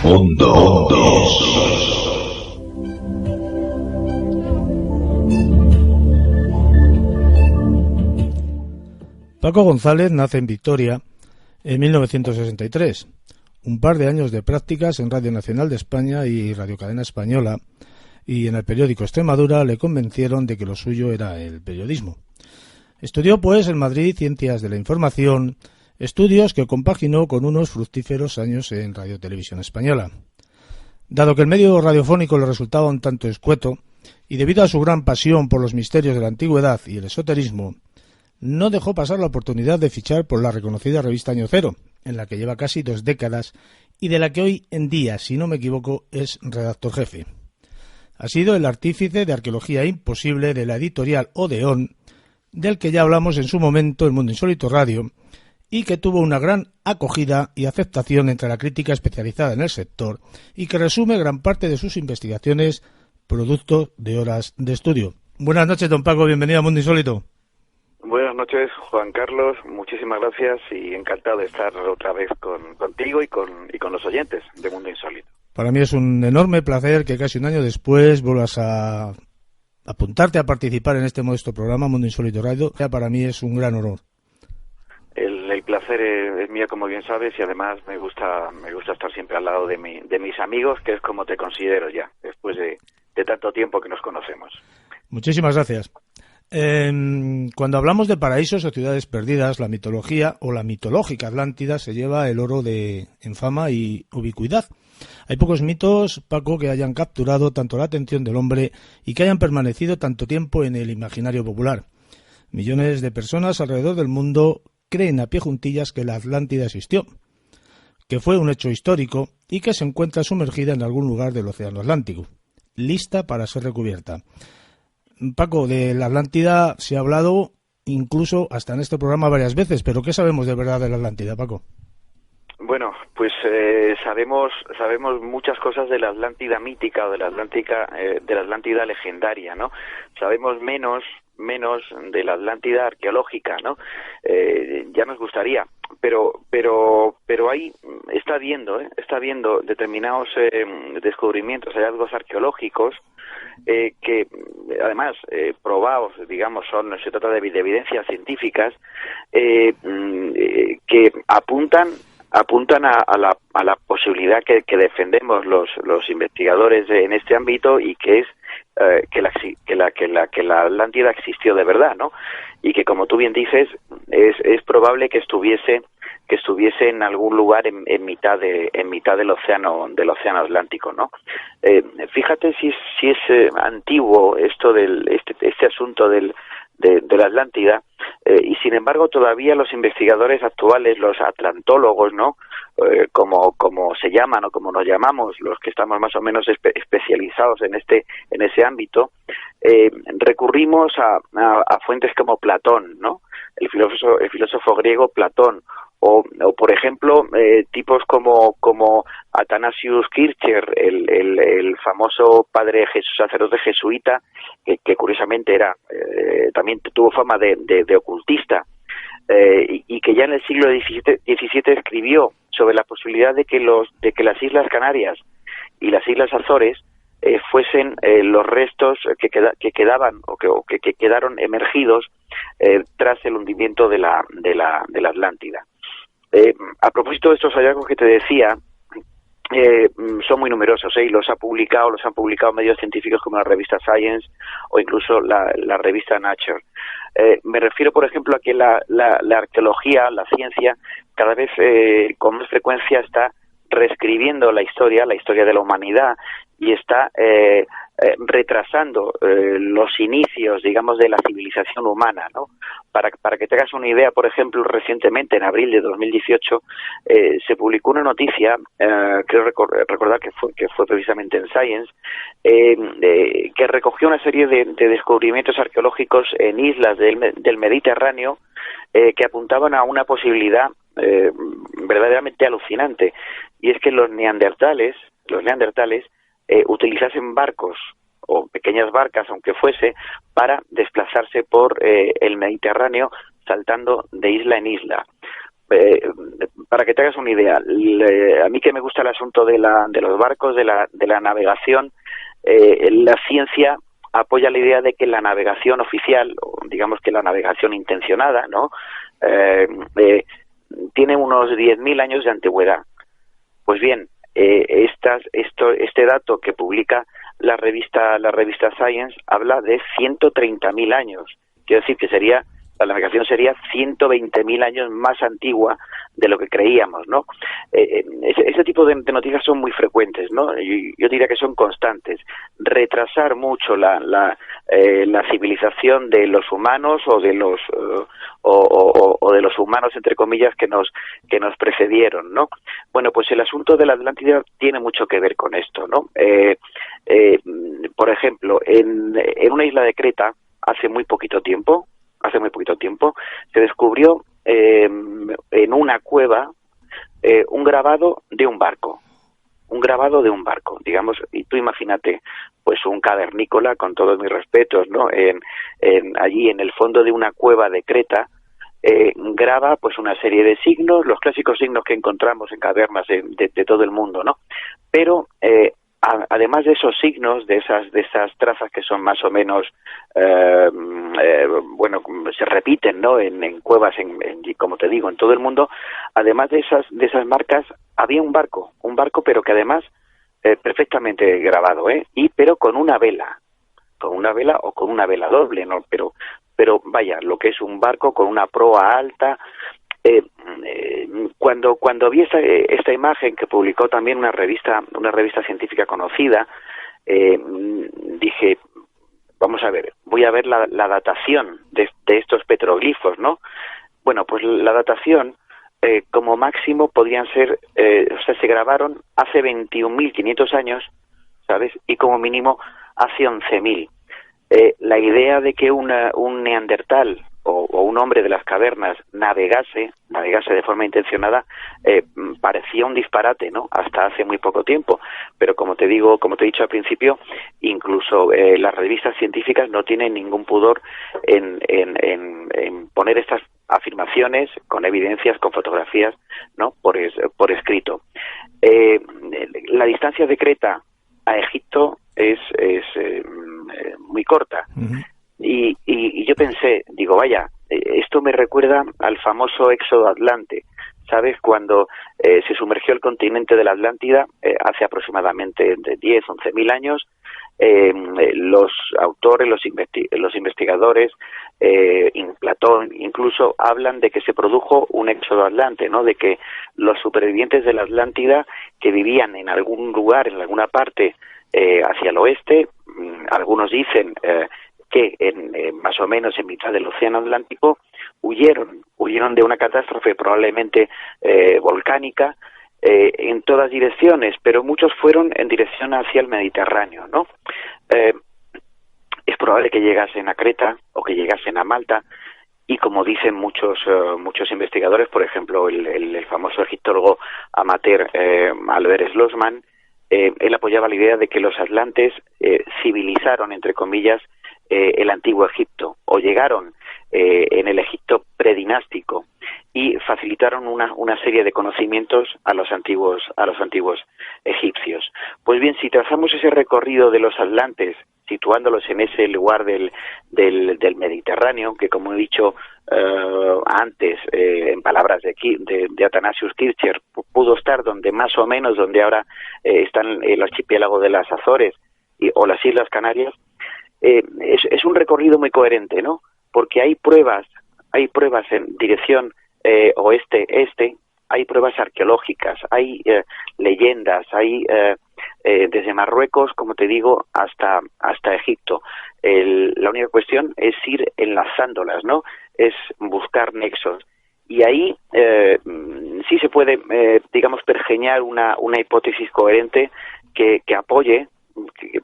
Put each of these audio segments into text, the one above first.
Mundo. Paco González nace en Vitoria en 1963. Un par de años de prácticas en Radio Nacional de España y Radio Cadena Española y en el periódico Extremadura le convencieron de que lo suyo era el periodismo. Estudió pues en Madrid Ciencias de la Información, estudios que compaginó con unos fructíferos años en Radio Televisión Española. Dado que el medio radiofónico le resultaba un tanto escueto y debido a su gran pasión por los misterios de la antigüedad y el esoterismo, no dejó pasar la oportunidad de fichar por la reconocida revista Año Cero, en la que lleva casi 2 décadas y de la que hoy en día, si no me equivoco, es redactor jefe. Ha sido el artífice de Arqueología Imposible de la editorial Odeón, del que ya hablamos en su momento en Mundo Insólito Radio, y que tuvo una gran acogida y aceptación entre la crítica especializada en el sector y que resume gran parte de sus investigaciones producto de horas de estudio. Buenas noches, don Paco, bienvenido a Mundo Insólito. Buenas noches, Juan Carlos, muchísimas gracias y encantado de estar otra vez contigo y con los oyentes de Mundo Insólito. Para mí es un enorme placer que casi un año después vuelvas a apuntarte a participar en este modesto programa Mundo Insólito Radio. Ya para mí es un gran honor. El placer es mío, como bien sabes, y además me gusta estar siempre al lado de mis amigos, que es como te considero ya, después de tanto tiempo que nos conocemos. Muchísimas gracias. Cuando hablamos de paraísos o ciudades perdidas, la mitología o la mitológica Atlántida se lleva el oro en fama y ubicuidad. Hay pocos mitos, Paco, que hayan capturado tanto la atención del hombre y que hayan permanecido tanto tiempo en el imaginario popular. Millones de personas alrededor del mundo creen a pie juntillas que la Atlántida existió, que fue un hecho histórico y que se encuentra sumergida en algún lugar del océano Atlántico, lista para ser recubierta. Paco, de la Atlántida se ha hablado incluso hasta en este programa varias veces, pero ¿qué sabemos de verdad de la Atlántida, Paco? Bueno, pues sabemos muchas cosas de la Atlántida mítica o de la Atlántida legendaria, ¿no? Sabemos menos de la Atlántida arqueológica, ¿no? Ya nos gustaría, pero ahí está habiendo determinados descubrimientos, hallazgos arqueológicos que además probados, digamos, se trata de evidencias científicas que apuntan a la posibilidad que defendemos los investigadores en este ámbito, y que es que la Atlántida existió de verdad, ¿no? Y que, como tú bien dices, es probable que estuviese en algún lugar en mitad del océano Atlántico, ¿no? Fíjate si es antiguo esto este asunto de la Atlántida, y sin embargo todavía los investigadores actuales, los atlantólogos, ¿no? Como se llaman o como nos llamamos los que estamos más o menos especializados en ese ámbito, recurrimos a fuentes como Platón, ¿no? El filósofo griego Platón, o por ejemplo tipos como Athanasius Kircher, el famoso padre sacerdote jesuita, que curiosamente también tuvo fama de ocultista, y que ya en el siglo XVII escribió sobre la posibilidad de que las Islas Canarias y las Islas Azores fuesen los restos que quedaban o que quedaron emergidos tras el hundimiento de la Atlántida. A propósito de estos hallazgos que te decía, son muy numerosos, y los han publicado medios científicos como la revista Science o incluso la revista Nature. Me refiero, por ejemplo, a que la arqueología, la ciencia, cada vez con más frecuencia está reescribiendo la historia de la humanidad, y está retrasando los inicios, digamos, de la civilización humana, ¿no? Para que te hagas una idea, por ejemplo, recientemente, en abril de 2018, se publicó una noticia, creo recordar que fue precisamente en Science, que recogió una serie de descubrimientos arqueológicos en islas del Mediterráneo que apuntaban a una posibilidad verdaderamente alucinante, y es que los neandertales utilizasen barcos o pequeñas barcas, aunque fuese, para desplazarse por el Mediterráneo, saltando de isla en isla. Para que te hagas una idea, a mí que me gusta el asunto de los barcos, de la navegación, la ciencia apoya la idea de que la navegación oficial, o digamos que la navegación intencionada, ¿no? Tiene unos 10.000 años de antigüedad. Pues bien, este dato que publica la revista Science habla de 130.000 años. Quiero decir que la navegación sería 120.000 años más antigua de lo que creíamos, ¿no? Ese tipo de noticias son muy frecuentes, ¿no? Yo diría que son constantes. Retrasar mucho la civilización de los humanos o de los humanos, entre comillas, que nos precedieron, ¿no? Bueno, pues el asunto de la Atlántida tiene mucho que ver con esto, ¿no? Por ejemplo, en una isla de Creta, hace muy poquito tiempo, se descubrió en una cueva un grabado de un barco, digamos, y tú imagínate, pues un cavernícola, con todos mis respetos, ¿no? Allí en el fondo de una cueva de Creta, graba pues una serie de signos, los clásicos signos que encontramos en cavernas de todo el mundo, ¿no? Pero además de esos signos, de esas trazas que son más o menos, bueno, se repiten, ¿no? En cuevas, como te digo, en todo el mundo. Además de esas marcas, había un barco, pero que además perfectamente grabado, pero con una vela o con una vela doble, ¿no? Pero vaya, lo que es un barco con una proa alta. Cuando vi esta imagen que publicó también una revista científica conocida, dije, vamos a ver, voy a ver la datación de estos petroglifos, ¿no? Bueno, pues la datación, como máximo podrían ser, se grabaron hace 21.500 años, ¿sabes? Y como mínimo hace 11.000. La idea de que un neandertal o un hombre de las cavernas navegase de forma intencionada, parecía un disparate, ¿no? Hasta hace muy poco tiempo. Pero como te he dicho al principio, incluso las revistas científicas no tienen ningún pudor en poner estas afirmaciones con evidencias, con fotografías, ¿no? Por escrito. La distancia de Creta a Egipto es muy corta. Uh-huh. Y yo pensé, digo, vaya, esto me recuerda al famoso éxodo atlante, ¿sabes? Cuando se sumergió el continente de la Atlántida hace aproximadamente de 10, 11.000 años. Los autores, los investigadores, Platón, incluso hablan de que se produjo un éxodo atlante, ¿no? De que los supervivientes de la Atlántida que vivían en algún lugar, en alguna parte hacia el oeste, algunos dicen que más o menos en mitad del océano Atlántico huyeron de una catástrofe probablemente volcánica en todas direcciones, pero muchos fueron en dirección hacia el Mediterráneo, ¿no? Es probable que llegasen a Creta o que llegasen a Malta, y como dicen muchos investigadores, por ejemplo el famoso egiptólogo amateur Albert Schlossman, él apoyaba la idea de que los atlantes civilizaron, entre comillas, el antiguo Egipto, o llegaron en el Egipto predinástico y facilitaron una serie de conocimientos a los antiguos egipcios. Pues bien, si trazamos ese recorrido de los atlantes, situándolos en ese lugar del Mediterráneo, que como he dicho antes, en palabras de Athanasius Kircher, pudo estar donde más o menos, donde ahora están el archipiélago de las Azores o las Islas Canarias. Es un recorrido muy coherente, ¿no? Porque hay pruebas en dirección oeste-este, hay pruebas arqueológicas, hay leyendas, hay desde Marruecos, como te digo, hasta Egipto. La única cuestión es ir enlazándolas, ¿no? Es buscar nexos. Y ahí sí se puede, digamos, pergeñar una hipótesis coherente que apoye,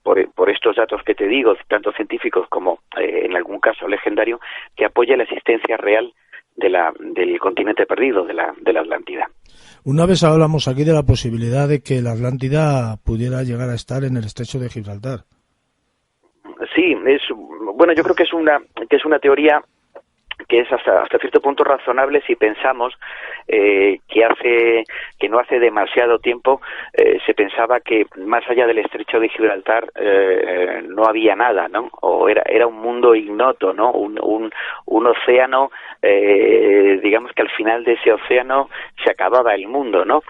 por estos datos que te digo, tanto científicos como en algún caso legendario, que apoye la existencia real del continente perdido, de la Atlántida. Una vez hablamos aquí de la posibilidad de que la Atlántida pudiera llegar a estar en el estrecho de Gibraltar. Sí, bueno, yo creo que es una teoría que es hasta cierto punto razonable si pensamos que no hace demasiado tiempo se pensaba que más allá del estrecho de Gibraltar no había nada, ¿no? O era un mundo ignoto, ¿no? Un océano, digamos que al final de ese océano se acababa el mundo, ¿no?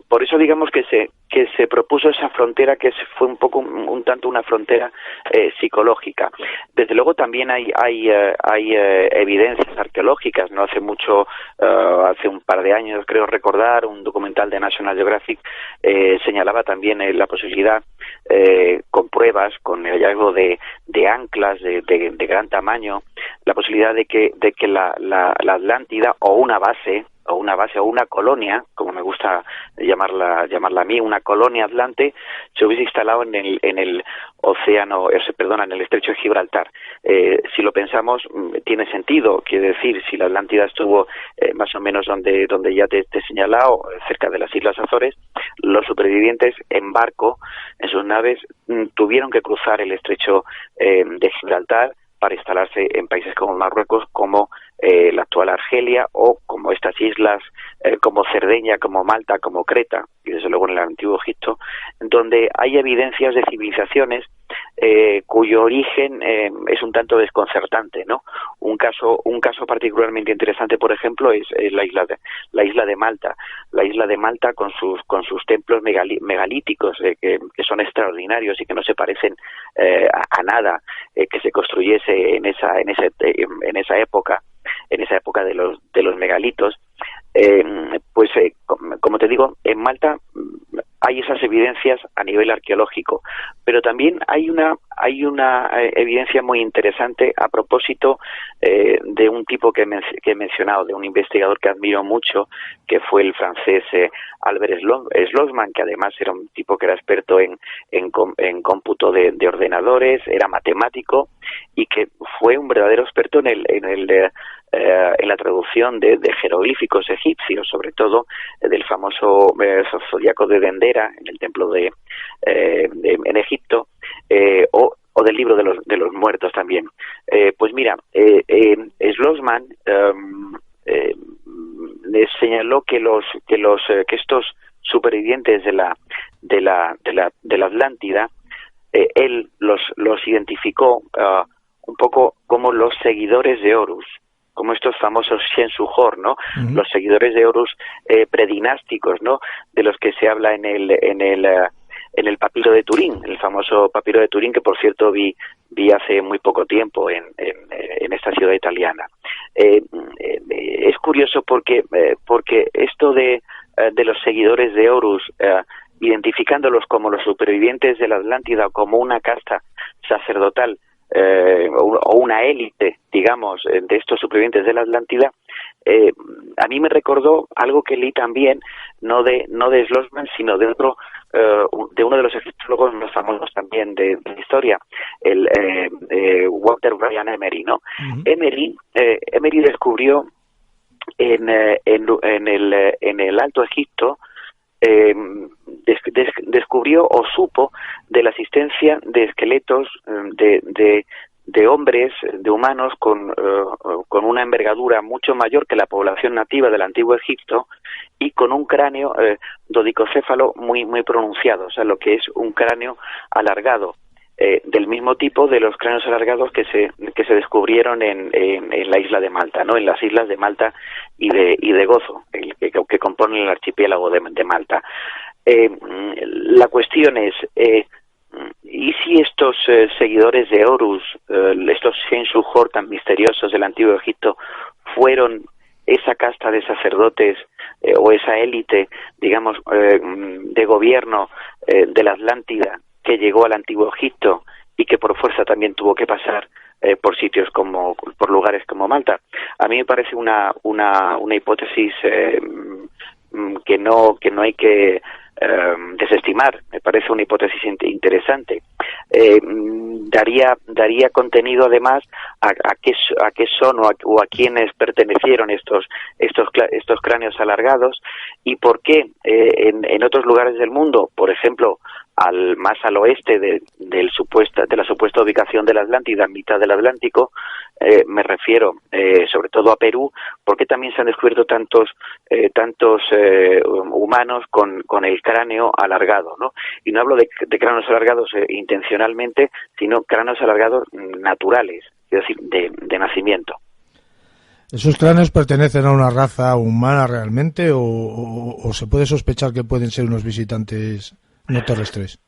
Por eso digamos que se propuso esa frontera que fue un poco un tanto una frontera psicológica. Desde luego también hay evidencias arqueológicas. No hace mucho, hace un par de años creo recordar, un documental de National Geographic señalaba también la posibilidad con pruebas, con el hallazgo de anclas de gran tamaño, la posibilidad de que la Atlántida o una base o una colonia, como me gusta llamarla a mí, una colonia atlante, se hubiese instalado en el océano, en el estrecho de Gibraltar. Si lo pensamos, tiene sentido, quiere decir, si la Atlántida estuvo más o menos donde ya te he señalado, cerca de las Islas Azores, los supervivientes en barco, en sus naves, tuvieron que cruzar el estrecho de Gibraltar para instalarse en países como Marruecos, como la actual Argelia, o como estas islas como Cerdeña, como Malta, como Creta, y desde luego en el antiguo Egipto, donde hay evidencias de civilizaciones cuyo origen es un tanto desconcertante, ¿no? Un caso particularmente interesante, por ejemplo, es la isla de Malta. La isla de Malta con sus templos megalíticos que son extraordinarios y que no se parecen a nada que se construyese en esa época de los megalitos. Como te digo, en Malta hay esas evidencias a nivel arqueológico, pero también hay una evidencia muy interesante a propósito de un tipo que he mencionado, de un investigador que admiro mucho, que fue el francés Albert Schlossmann, que además era un tipo que era experto en cómputo de ordenadores, era matemático y que fue un verdadero experto en la traducción de jeroglíficos egipcios, sobre todo del famoso zodiaco de Dendera en el templo en Egipto, o del libro de los muertos también. Pues mira, Schlossmann les señaló que estos supervivientes de la Atlántida, él los identificó un poco como los seguidores de Horus, como estos famosos Shensuhor, ¿no? Uh-huh. Los seguidores de Horus predinásticos, ¿no? De los que se habla en el papiro de Turín, el famoso papiro de Turín, que por cierto vi hace muy poco tiempo en esta ciudad italiana. Es curioso porque esto de los seguidores de Horus, identificándolos como los supervivientes de la Atlántida, como una casta sacerdotal, o una élite, digamos, de estos supervivientes de la Atlántida, a mí me recordó algo que leí también, no de Schlossmann, sino de uno de los egiptólogos más famosos también de la historia, el Walter Bryan Emery, ¿no? Uh-huh. Emery descubrió en el Alto Egipto, descubrió o supo de la existencia de esqueletos de hombres, de humanos con una envergadura mucho mayor que la población nativa del antiguo Egipto y con un cráneo dodicocéfalo muy muy pronunciado, o sea, lo que es un cráneo alargado, del mismo tipo de los cráneos alargados que se descubrieron en la isla de Malta, ¿no? En las islas de Malta y de Gozo, que componen el archipiélago de Malta. La cuestión es, ¿y si estos seguidores de Horus, estos Shensuhor tan misteriosos del antiguo Egipto, fueron esa casta de sacerdotes o esa élite, digamos, de gobierno de la Atlántida, que llegó al antiguo Egipto y que por fuerza también tuvo que pasar por sitios por lugares como Malta? A mí me parece una hipótesis que no hay que desestimar. Me parece una hipótesis interesante. Daría contenido además a qué son o a quiénes pertenecieron estos cráneos alargados y por qué en otros lugares del mundo, por ejemplo más al oeste de la supuesta ubicación de la Atlántida, en mitad del Atlántico. Me refiero sobre todo a Perú, porque también se han descubierto tantos humanos con el cráneo alargado, ¿no? Y no hablo de cráneos alargados intencionalmente, sino cráneos alargados naturales, es decir, de nacimiento. ¿Esos cráneos pertenecen a una raza humana realmente o se puede sospechar que pueden ser unos visitantes no terrestres?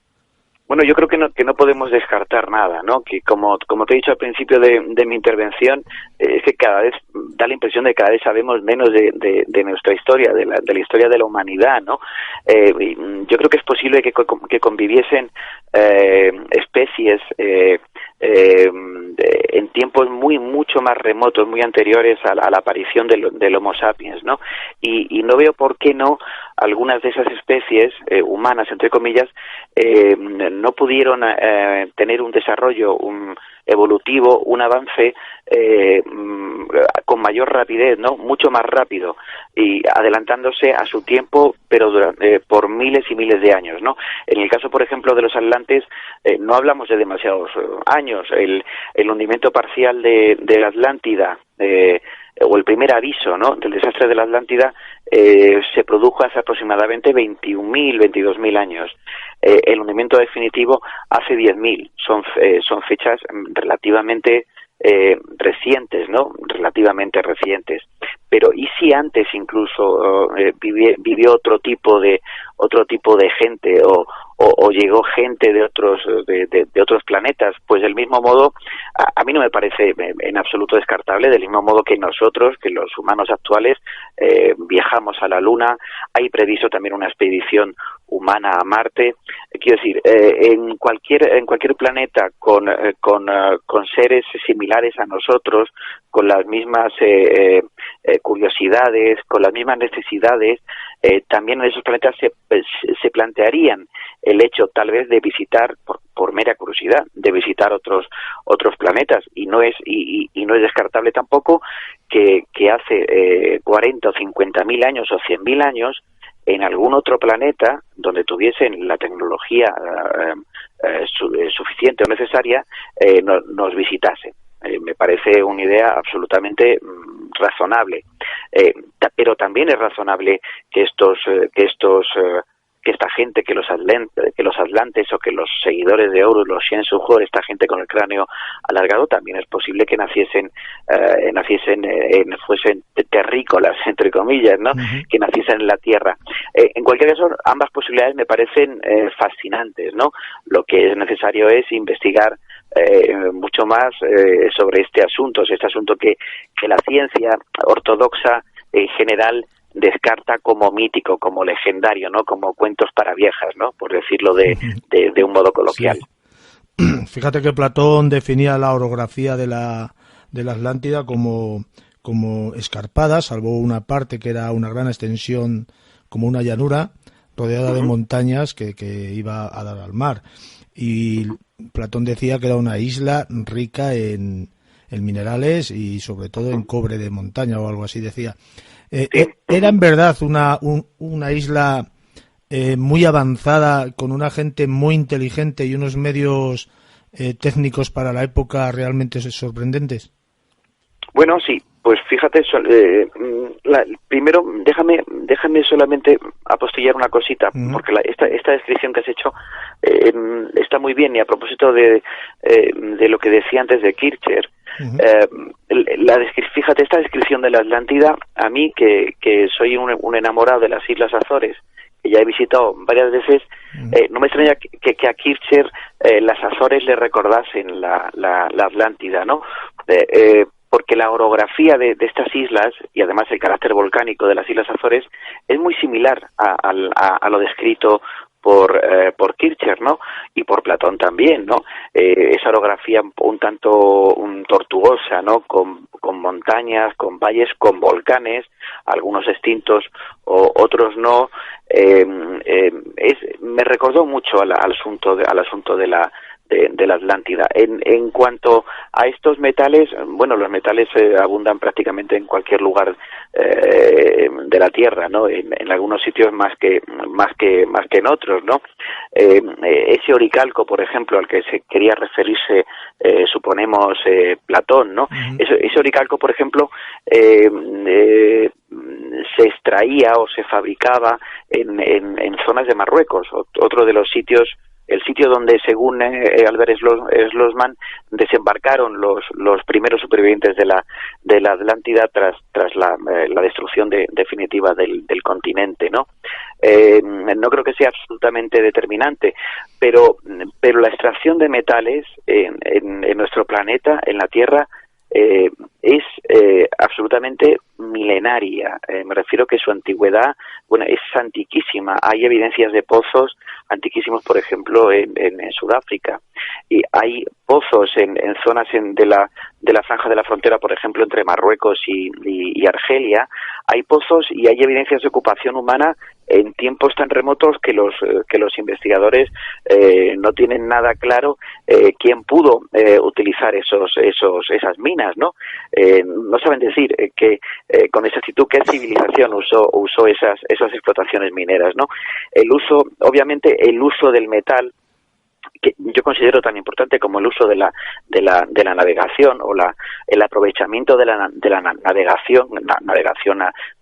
Bueno, yo creo que no podemos descartar nada, ¿no? Que como te he dicho al principio de mi intervención, es que cada vez da la impresión de que cada vez sabemos menos de nuestra historia, de la historia de la humanidad, ¿no? Yo creo que es posible que conviviesen especies en tiempos mucho más remotos, muy anteriores a la aparición del Homo sapiens, ¿no? Y no veo por qué no algunas de esas especies humanas, entre comillas, no pudieron tener un desarrollo evolutivo, un avance con mayor rapidez, ¿no? Mucho más rápido y adelantándose a su tiempo, pero por miles y miles de años, ¿no? En el caso, por ejemplo, de los atlantes, no hablamos de demasiados años. El hundimiento parcial de la Atlántida, o el primer aviso, ¿no?, del desastre de la Atlántida, se produjo hace aproximadamente 21.000, 22.000 años. El hundimiento definitivo hace 10.000. Son fechas relativamente recientes, ¿no? Relativamente recientes. Pero ¿y si antes incluso vivió otro tipo de gente o llegó gente de otros planetas? Pues del mismo modo, a mí no me parece en absoluto descartable, del mismo modo que nosotros, que los humanos actuales, viajamos a la Luna. Hay previsto también una expedición humana a Marte. Quiero decir, en cualquier planeta con seres similares a nosotros, con las mismas curiosidades, con las mismas necesidades, también en esos planetas se plantearían el hecho tal vez de visitar por mera curiosidad, de visitar otros planetas, y no es descartable tampoco que hace 40 o 50.000 años o 100.000 años, en algún otro planeta donde tuviesen la tecnología suficiente o necesaria, nos visitasen. Me parece una idea absolutamente razonable, pero también es razonable que esta gente, que los atlantes o que los seguidores de Horus, los Shen-Suhor, esta gente con el cráneo alargado, también es posible que fuesen terrícolas, entre comillas, ¿no? Uh-huh. Que naciesen en la Tierra. En cualquier caso, ambas posibilidades me parecen fascinantes, ¿no? Lo que es necesario es investigar mucho más sobre este asunto que la ciencia ortodoxa en general descarta como mítico, como legendario, ¿no? Como cuentos para viejas, ¿no? Por decirlo de un modo coloquial. Sí. Fíjate que Platón definía la orografía de la Atlántida como escarpada, salvo una parte que era una gran extensión, como una llanura rodeada de montañas que iba a dar al mar. Y Platón decía que era una isla rica en minerales y sobre todo en cobre de montaña o algo así decía. ¿Era en verdad una isla muy avanzada, con una gente muy inteligente y unos medios técnicos para la época realmente sorprendentes? Bueno, sí, pues fíjate, primero déjame solamente apostillar una cosita, porque esta descripción que has hecho está muy bien, y a propósito de lo que decía antes de Kircher, fíjate, esta descripción de la Atlántida, a mí que soy un enamorado de las Islas Azores, que ya he visitado varias veces, no me extraña que a Kircher las Azores le recordasen la Atlántida, ¿no? Porque la orografía de estas islas, y además el carácter volcánico de las Islas Azores, es muy similar a lo descrito por Kircher, ¿no? Y por Platón también, ¿no? Esa orografía un tanto tortuosa, ¿no? Con montañas, con valles, con volcanes, algunos extintos o otros no. Me recordó mucho al asunto de de la Atlántida. En cuanto a estos metales, bueno, los metales abundan prácticamente en cualquier lugar de la Tierra, ¿no? En algunos sitios más que en otros, ¿no? Ese oricalco, por ejemplo, al que se quería referirse, suponemos, Platón, ¿no? Ese oricalco, por ejemplo, se extraía o se fabricaba en zonas de Marruecos, otro de los sitios, el sitio donde, según Albert Schlossman, desembarcaron los primeros supervivientes de la Atlántida tras la destrucción definitiva del continente, ¿no? No creo que sea absolutamente determinante, pero la extracción de metales en nuestro planeta, en la Tierra, es absolutamente milenaria. Me refiero que su antigüedad, bueno, es antiquísima. Hay evidencias de pozos antiquísimos, por ejemplo, en Sudáfrica, y hay pozos en zonas de la franja de la frontera, por ejemplo, entre Marruecos y Argelia. Hay pozos y hay evidencias de ocupación humana en tiempos tan remotos que los investigadores no tienen nada claro quién pudo utilizar esas minas, ¿no? No saben decir con exactitud qué civilización usó esas explotaciones mineras, ¿no? Obviamente el uso del metal, que yo considero tan importante como el uso de la navegación o el aprovechamiento de la navegación,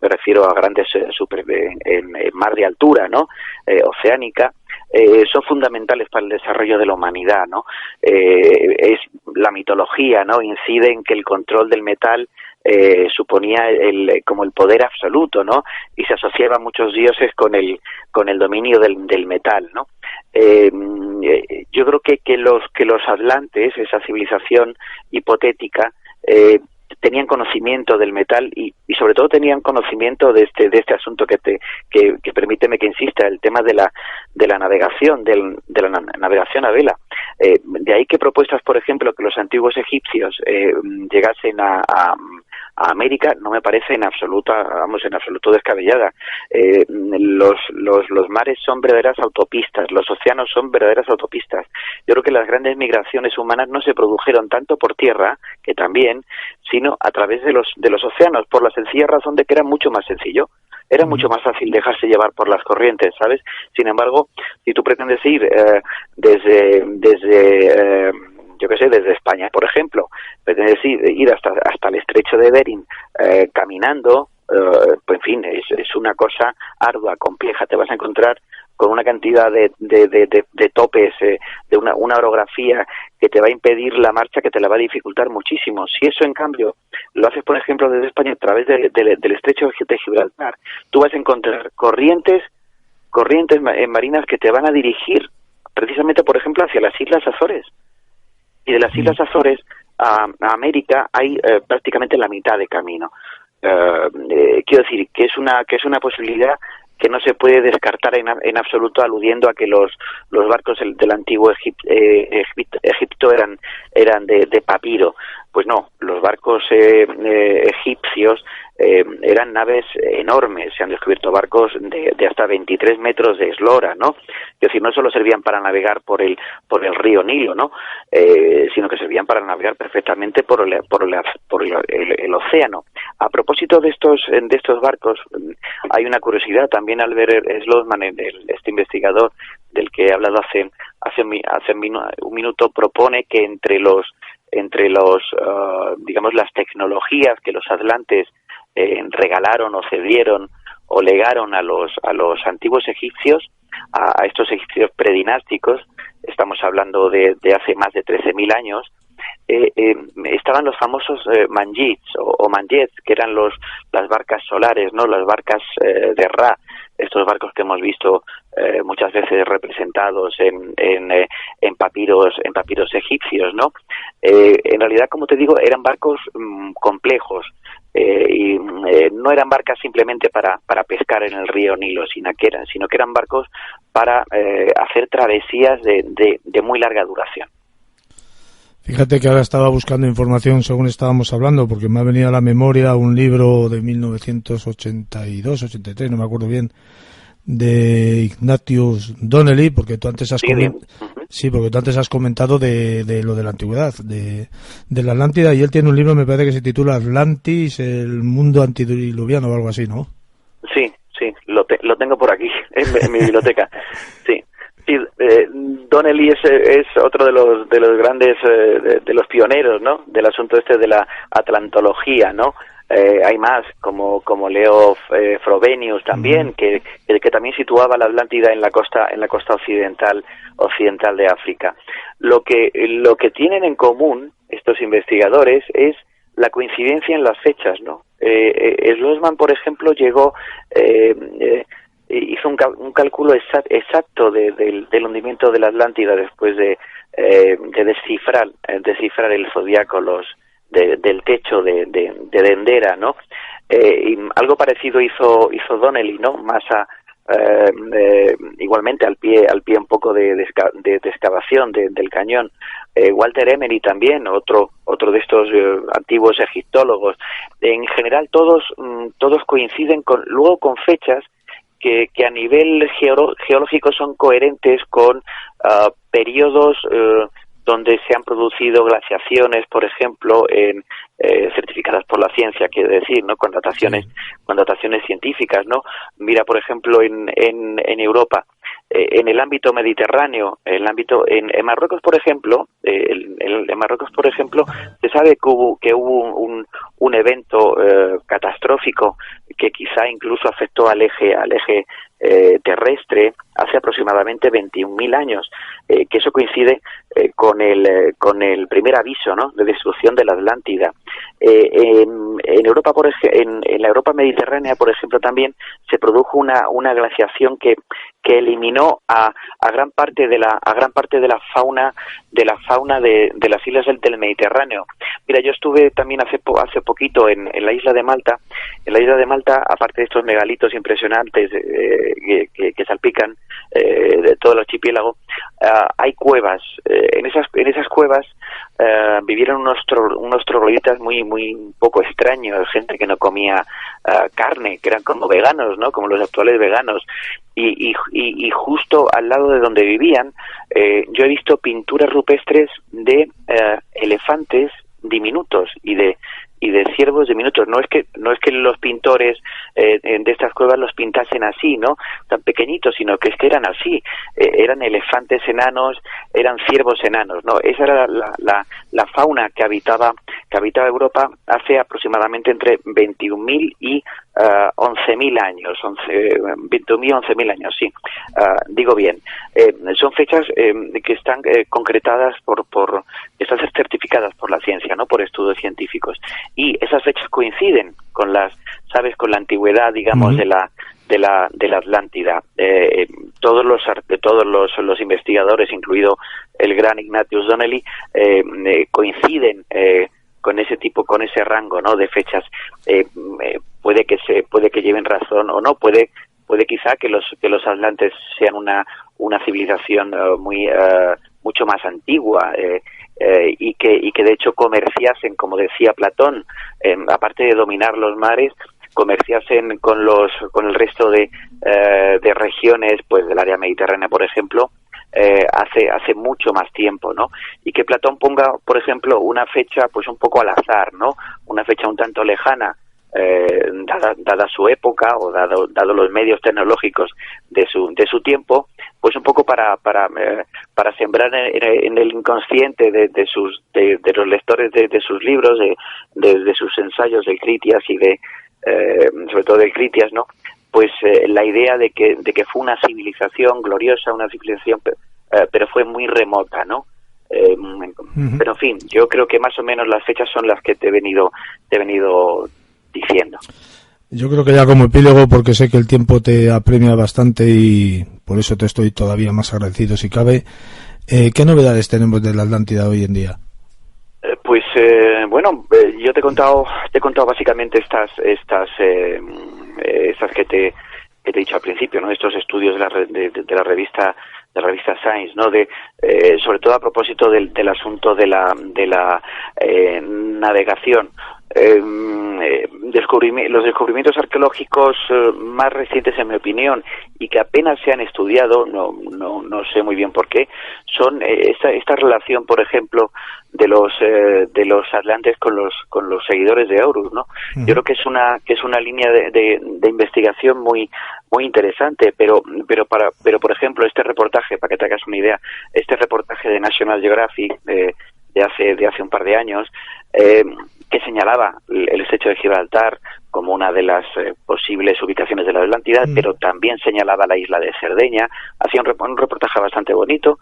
me refiero a grandes en mar de altura, ¿no? Oceánica, son fundamentales para el desarrollo de la humanidad, ¿no? Es la mitología, ¿no? Incide en que el control del metal suponía como el poder absoluto, ¿no? Y se asociaba a muchos dioses con el dominio del metal, ¿no? Yo creo que los atlantes, esa civilización hipotética, tenían conocimiento del metal y sobre todo tenían conocimiento de este asunto que permíteme que insista, el tema de la navegación, de la navegación a vela. De ahí que propuestas, por ejemplo, que los antiguos egipcios llegasen a América, no me parece en absoluto descabellada. Los mares son verdaderas autopistas, los océanos son verdaderas autopistas. Yo creo que las grandes migraciones humanas no se produjeron tanto por tierra, que también, sino a través de los océanos, por la sencilla razón de que era mucho más sencillo. Era mucho más fácil dejarse llevar por las corrientes, ¿sabes? Sin embargo, si tú pretendes ir desde España, por ejemplo, pretendes ir hasta el estrecho de Bering caminando, pues en fin, es una cosa ardua, compleja. Te vas a encontrar con una cantidad de topes, de una orografía que te va a impedir la marcha, que te la va a dificultar muchísimo. Si eso, en cambio, lo haces, por ejemplo, desde España a través del estrecho de Gibraltar, tú vas a encontrar corrientes marinas que te van a dirigir precisamente, por ejemplo, hacia las Islas Azores. Y de las Islas Azores a América hay prácticamente la mitad de camino. Quiero decir que es una posibilidad que no se puede descartar en absoluto, aludiendo a que los barcos del antiguo Egipto eran de papiro. Pues no, los barcos egipcios eran naves enormes. Se han descubierto barcos de hasta 23 metros de eslora, ¿no? Es decir, no solo servían para navegar por el río Nilo, ¿no? Sino que servían para navegar perfectamente por el océano. A propósito de estos barcos, hay una curiosidad. También Albert Schlossman, este investigador del que he hablado hace un minuto, propone que entre los digamos, las tecnologías que los atlantes regalaron o cedieron o legaron a los antiguos egipcios, a estos egipcios predinásticos, estamos hablando de hace más de 13.000 años, estaban los famosos manjits o manjets, que eran las barcas solares, ¿no? Las barcas de Ra, estos barcos que hemos visto muchas veces representados en papiros egipcios, ¿no? En realidad, como te digo, eran barcos complejos, y no eran barcas simplemente para pescar en el río Nilo, sino que eran barcos para hacer travesías de muy larga duración. Fíjate que ahora estaba buscando información según estábamos hablando, porque me ha venido a la memoria un libro de 1982, 83, no me acuerdo bien, de Ignatius Donnelly, porque tú antes has porque tú antes has comentado de lo de la antigüedad, de la Atlántida, y él tiene un libro, me parece que se titula Atlantis, el mundo antediluviano o algo así, ¿no? Sí, lo tengo por aquí en mi biblioteca. Sí. Sí, Donnelly es otro de los grandes, de los pioneros, ¿no? Del asunto de la atlantología, ¿no? Hay más, como Leo Frobenius también, que también situaba la Atlántida en la costa occidental de África. Lo que tienen en común estos investigadores es la coincidencia en las fechas, ¿no? Schlossman, por ejemplo, hizo un cálculo exacto del hundimiento de la Atlántida después de descifrar el zodiaco del techo de Dendera, ¿no? Y algo parecido hizo Donnelly, ¿no? Igualmente al pie un poco de excavación del cañón. Walter Emery también, otro de estos antiguos egiptólogos. En general todos coinciden luego con fechas que a nivel geológico son coherentes con periodos donde se han producido glaciaciones, por ejemplo, certificadas por la ciencia, quiero decir, ¿no? Con dataciones científicas, ¿no? Mira, por ejemplo, en Europa, en el ámbito mediterráneo, en Marruecos, por ejemplo, en Marruecos, por ejemplo, se sabe que hubo un evento catastrófico que quizá incluso afectó al eje terrestre hace aproximadamente 21.000 años, que eso coincide con el primer aviso, ¿no? De destrucción de la Atlántida. En Europa, en la Europa mediterránea, por ejemplo, también se produjo una glaciación que eliminó a gran parte de la fauna de las islas del Mediterráneo. Mira, yo estuve también hace poquito en la isla de Malta. En la isla de Malta, aparte de estos megalitos impresionantes que salpican de todo el archipiélago, hay cuevas. En esas cuevas vivieron unos trogloditas muy poco extraños, gente que no comía carne, que eran como veganos, ¿no? Como los actuales veganos. Y justo al lado de donde vivían, yo he visto pinturas rupestres de elefantes diminutos y de ciervos diminutos. No es que los pintores de estas cuevas los pintasen así, ¿no? Tan pequeñitos, sino que eran así. Eran elefantes enanos, eran ciervos enanos, ¿no? Esa era la fauna que habitaba Europa hace aproximadamente entre 21.000 y 11.000 años. 21.000 y 11.000 años, sí. Digo bien. Son fechas que están concretadas están certificadas por la ciencia, ¿no? Por estudios científicos. Y esas fechas coinciden con la antigüedad, digamos, de la Atlántida. Todos los investigadores, incluido el gran Ignatius Donnelly, coinciden con ese rango, ¿no? De fechas. Puede que lleven razón o no, puede quizá que los atlantes sean una civilización mucho más antigua, y que de hecho comerciasen, como decía Platón, aparte de dominar los mares, comerciasen con el resto de regiones, pues del área mediterránea, por ejemplo, hace mucho más tiempo, ¿no? Y que Platón ponga, por ejemplo, una fecha pues un poco al azar, ¿no? Una fecha un tanto lejana, dada su época o dado los medios tecnológicos de su tiempo, pues un poco para sembrar en el inconsciente de los lectores de sus libros, de sus ensayos del Critias y sobre todo del Critias, ¿no? Pues la idea de que fue una civilización gloriosa, una civilización, pero fue muy remota, ¿no? Pero en fin, yo creo que más o menos las fechas son las que te he venido diciendo. Yo creo que ya como epílogo, porque sé que el tiempo te apremia bastante y por eso te estoy todavía más agradecido si cabe. ¿Qué novedades tenemos de la Atlántida hoy en día? Yo te he contado básicamente estas que te he dicho al principio, ¿no? Estos estudios de la revista Science, ¿no? Sobre todo a propósito del asunto de la navegación. los descubrimientos arqueológicos más recientes, en mi opinión, y que apenas se han estudiado, no sé muy bien por qué, son esta relación, por ejemplo, de los atlantes con los seguidores de Horus, ¿no? Uh-huh. Yo creo que es una línea de investigación muy interesante, pero por ejemplo, este reportaje, para que te hagas una idea, este reportaje de National Geographic de hace un par de años, que señalaba el estrecho de Gibraltar como una de las posibles ubicaciones de la Atlántida, pero también señalaba la isla de Cerdeña. Hacía un reportaje bastante bonito.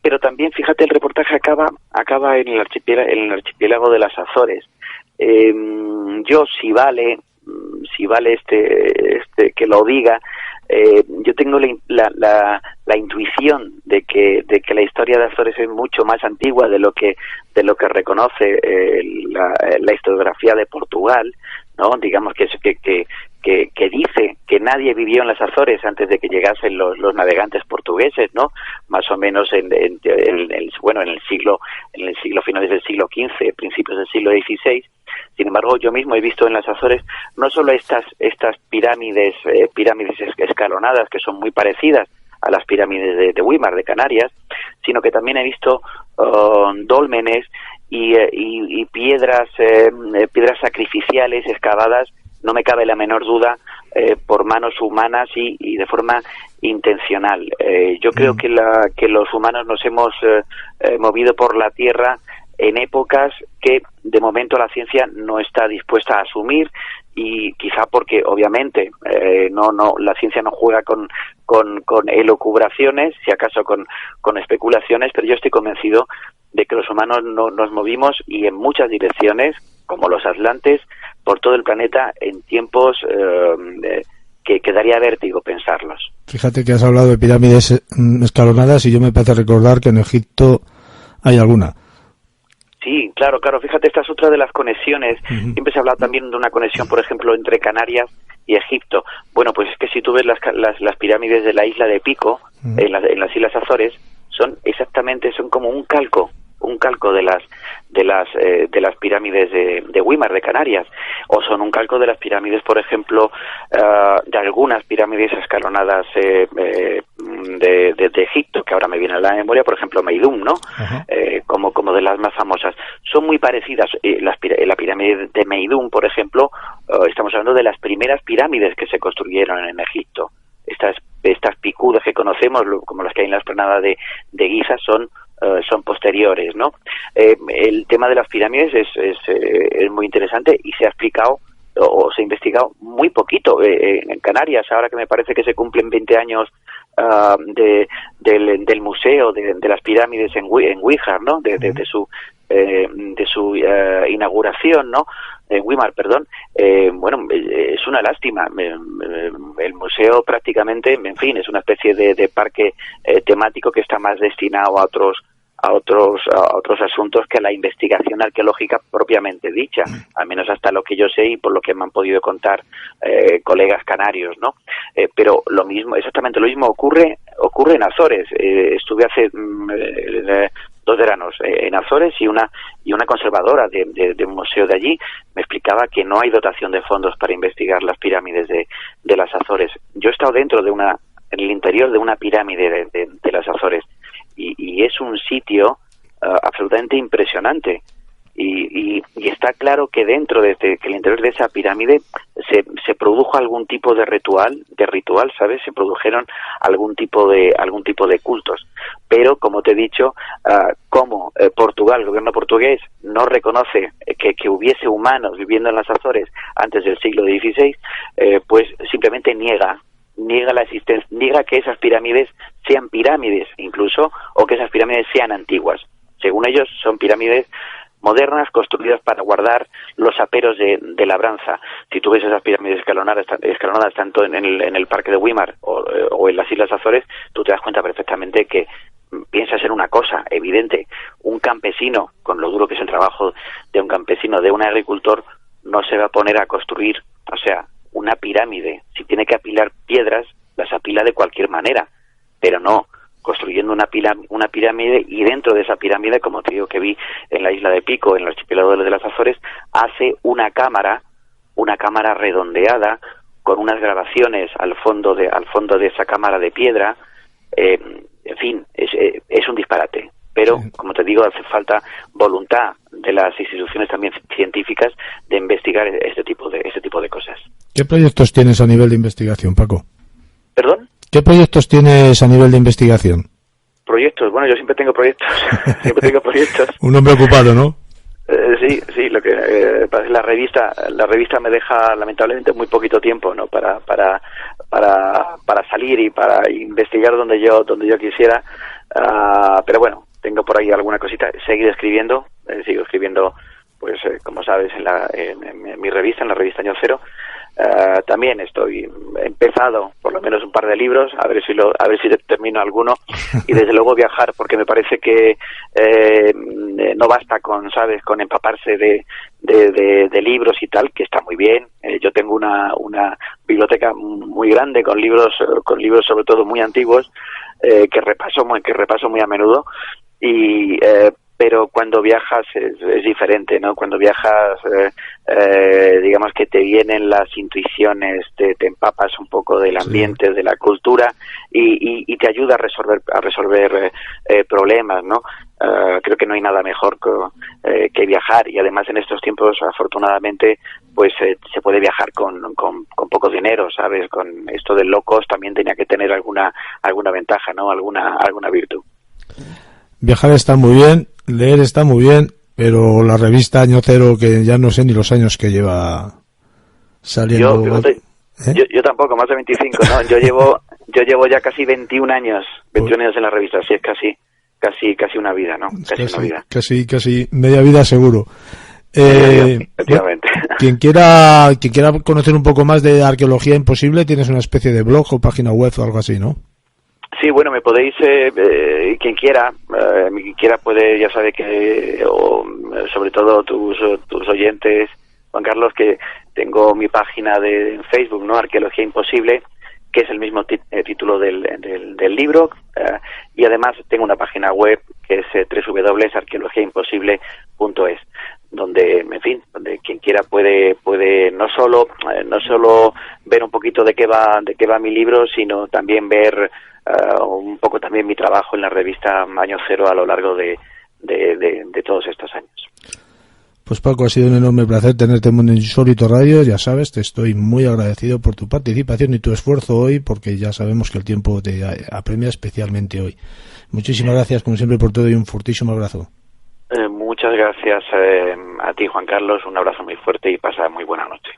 Pero también, fíjate, el reportaje acaba en el archipiélago de las Azores. Yo, si vale que lo diga, yo tengo la intuición de que la historia de Azores es mucho más antigua de lo que reconoce la historiografía de Portugal, ¿no? Digamos que dice que nadie vivió en las Azores antes de que llegasen los navegantes portugueses, ¿no? Más o menos en el siglo finales del siglo XV, principios del siglo XVI. Sin embargo, yo mismo he visto en las Azores no solo estas pirámides escalonadas, que son muy parecidas a las pirámides de Weimar, de Canarias, sino que también he visto dólmenes y piedras sacrificiales excavadas, no me cabe la menor duda, por manos humanas y de forma intencional. Yo creo que los humanos nos hemos movido por la Tierra en épocas que de momento la ciencia no está dispuesta a asumir, y quizá porque obviamente la ciencia no juega con elucubraciones, si acaso con especulaciones, pero yo estoy convencido de que los humanos nos movimos, y en muchas direcciones, como los atlantes, por todo el planeta en tiempos que daría vértigo pensarlos. Fíjate que has hablado de pirámides escalonadas y yo me parece recordar que en Egipto hay alguna. Sí, claro, fíjate, esta es otra de las conexiones. Uh-huh. Siempre se ha hablado también de una conexión, por ejemplo, entre Canarias y Egipto. Bueno, pues es que si tú ves las pirámides de la isla de Pico, uh-huh, en las Islas Azores, son como un calco de las pirámides de Weimar, de Canarias, o son un calco de las pirámides, por ejemplo, de algunas pirámides escalonadas de Egipto, que ahora me viene a la memoria, por ejemplo, Meidum, ¿no? Uh-huh. Como de las más famosas. Son muy parecidas. La pirámide de Meidum, por ejemplo, estamos hablando de las primeras pirámides que se construyeron en Egipto. Estas picudas que conocemos, como las que hay en la explanada de Giza, son posteriores, ¿no? El tema de las pirámides es muy interesante, y se ha explicado o se ha investigado muy poquito en Canarias. Ahora que me parece que se cumplen 20 años del museo de las pirámides en Weimar, ¿no? De su inauguración, ¿no? En Weimar, perdón. Es una lástima. El museo prácticamente, en fin, es una especie de parque temático que está más destinado a otros asuntos que a la investigación arqueológica propiamente dicha, al menos hasta lo que yo sé y por lo que me han podido contar colegas canarios, ¿no? Pero exactamente lo mismo ocurre en Azores. Estuve hace 2 veranos en Azores, y una conservadora de un museo de allí me explicaba que no hay dotación de fondos para investigar las pirámides de las Azores. Yo he estado en el interior de una pirámide de las Azores, y es un sitio absolutamente impresionante, y está claro que dentro que el interior de esa pirámide se produjo algún tipo de ritual, ¿sabes? Se produjeron algún tipo de cultos, pero como te he dicho, como Portugal, el gobierno portugués no reconoce que hubiese humanos viviendo en las Azores antes del siglo XVI, pues simplemente niega la existencia, niega que esas pirámides sean pirámides incluso, o que esas pirámides sean antiguas. Según ellos, son pirámides modernas construidas para guardar los aperos de labranza. Si tú ves esas pirámides escalonadas tanto en el parque de Weimar o en las Islas Azores, tú te das cuenta perfectamente que piensas en una cosa evidente: un campesino, con lo duro que es el trabajo de un campesino, de un agricultor, no se va a poner a construir, una pirámide. Si tiene que apilar piedras, las apila de cualquier manera, pero no construyendo una pirámide, y dentro de esa pirámide, como te digo que vi en la isla de Pico, en el archipiélago de las Azores, hace una cámara redondeada con unas grabaciones al fondo de esa cámara de piedra. En fin, es un disparate. Pero, como te digo, hace falta voluntad de las instituciones también científicas de investigar este tipo de cosas. ¿Qué proyectos tienes a nivel de investigación, Paco? ¿Perdón? ¿Qué proyectos tienes a nivel de investigación? Proyectos, bueno, yo siempre tengo proyectos. Un hombre ocupado, ¿no? Sí, lo que la revista me deja lamentablemente muy poquito tiempo, ¿no? Para salir y para investigar donde yo quisiera, pero bueno, tengo por ahí alguna cosita. Sigo escribiendo, pues como sabes, en mi revista, en la revista Año Cero. También he empezado por lo menos un par de libros, a ver si termino alguno, y desde luego viajar, porque me parece que no basta con empaparse de libros y tal, que está muy bien. Yo tengo una biblioteca muy grande con libros sobre todo muy antiguos, que repaso muy a menudo, y pero cuando viajas es diferente, ¿no? Cuando viajas, digamos que te vienen las intuiciones, te empapas un poco del ambiente, de la cultura, y te ayuda a resolver problemas, ¿no? Creo que no hay nada mejor que viajar, y además en estos tiempos, afortunadamente, pues se puede viajar con poco dinero, ¿sabes? Con esto del low cost también tenía que tener alguna ventaja, ¿no? Alguna virtud. Viajar está muy bien, leer está muy bien, pero la revista Año Cero, que ya no sé ni los años que lleva saliendo. Yo tampoco, más de 25, ¿no? Yo llevo ya casi 21 años en la revista, así es casi una vida, ¿no? Casi media vida seguro. Efectivamente. Quien quiera conocer un poco más de Arqueología Imposible, tienes una especie de blog o página web o algo así, ¿no? Sí, bueno, me podéis, quien quiera puede, ya sabe que, sobre todo tus oyentes, Juan Carlos, que tengo mi página en Facebook, ¿no? Arqueología Imposible, que es el mismo título del libro, y además tengo una página web que es www.arqueologiaimposible.es, donde, en fin, donde quien quiera puede no solo ver un poquito de qué va mi libro, sino también ver un poco también mi trabajo en la revista Año Cero a lo largo de todos estos años. Pues Paco, ha sido un enorme placer tenerte en Insólito Radio. Ya sabes, te estoy muy agradecido por tu participación y tu esfuerzo hoy, porque ya sabemos que el tiempo te apremia, especialmente hoy. Muchísimas gracias, como siempre, por todo, y un fortísimo abrazo. Muchas gracias a ti, Juan Carlos, un abrazo muy fuerte y pasa muy buena noche.